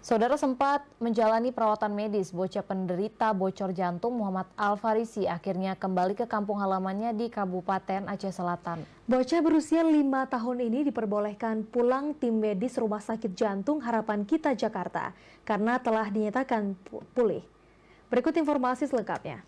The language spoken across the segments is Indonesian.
Saudara sempat menjalani perawatan medis, bocah penderita bocor jantung Muhammad Al-Farisi akhirnya kembali ke kampung halamannya di Kabupaten Aceh Selatan. Bocah berusia 5 tahun ini diperbolehkan pulang tim medis Rumah Sakit Jantung Harapan Kita Jakarta karena telah dinyatakan pulih. Berikut informasi selengkapnya.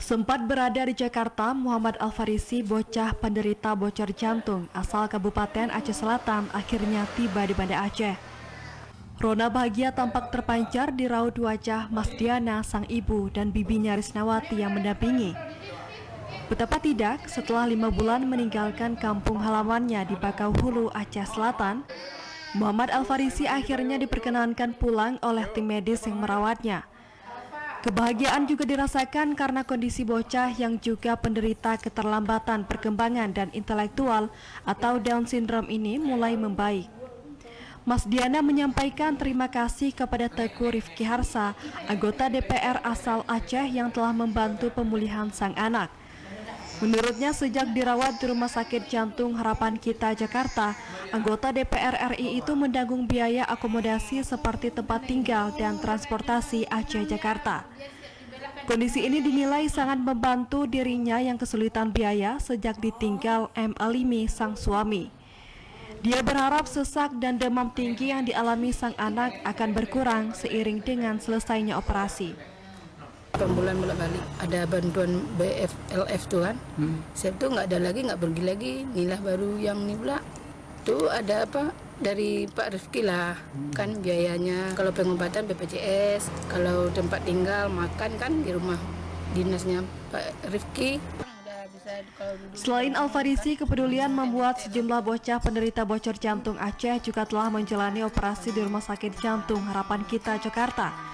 Sempat berada di Jakarta, Muhammad Al-Farisi, bocah penderita bocor jantung asal Kabupaten Aceh Selatan, akhirnya tiba di Banda Aceh. Rona bahagia tampak terpancar di raut wajah Mas Diana, sang ibu, dan bibinya Risnawati yang mendampingi. Betapa tidak, setelah 5 bulan meninggalkan kampung halamannya di Bakauhulu, Aceh Selatan, Muhammad Al-Farisi akhirnya diperkenankan pulang oleh tim medis yang merawatnya. Kebahagiaan juga dirasakan karena kondisi bocah yang juga penderita keterlambatan perkembangan dan intelektual atau Down Syndrome ini mulai membaik. Mas Diana menyampaikan terima kasih kepada Teguh Rifki Harsa, anggota DPR asal Aceh yang telah membantu pemulihan sang anak. Menurutnya sejak dirawat di Rumah Sakit Jantung Harapan Kita Jakarta, anggota DPR RI itu menanggung biaya akomodasi seperti tempat tinggal dan transportasi Aceh Jakarta. Kondisi ini dinilai sangat membantu dirinya yang kesulitan biaya sejak ditinggal M. Alimi, sang suami. Dia berharap sesak dan demam tinggi yang dialami sang anak akan berkurang seiring dengan selesainya operasi. 8 bulan bolak-balik ada bantuan BFLF tuh kan. Saya tuh nggak ada lagi, nggak pergi lagi. Inilah baru yang ini pula tuh ada apa dari Pak Rifki lah kan biayanya. Kalau pengobatan BPJS, kalau tempat tinggal makan kan di rumah dinasnya Pak Rifki. Selain Al-Farisi, kepedulian membuat sejumlah bocah penderita bocor jantung Aceh juga telah menjalani operasi di Rumah Sakit Jantung Harapan Kita Jakarta.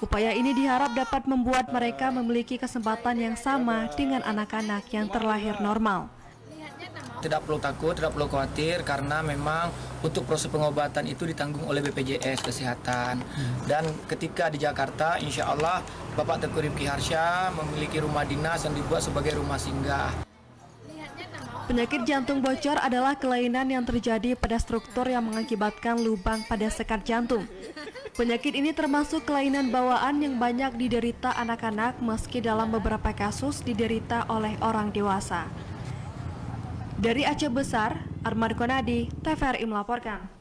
Upaya ini diharap dapat membuat mereka memiliki kesempatan yang sama dengan anak-anak yang terlahir normal. Tidak perlu takut, tidak perlu khawatir karena memang untuk proses pengobatan itu ditanggung oleh BPJS Kesehatan. Dan ketika di Jakarta, insya Allah Bapak Teguh Rifki Harsa memiliki rumah dinas yang dibuat sebagai rumah singgah. Penyakit jantung bocor adalah kelainan yang terjadi pada struktur yang mengakibatkan lubang pada sekat jantung. Penyakit ini termasuk kelainan bawaan yang banyak diderita anak-anak meski dalam beberapa kasus diderita oleh orang dewasa. Dari Aceh Besar, Armad Konadi, TVRI melaporkan.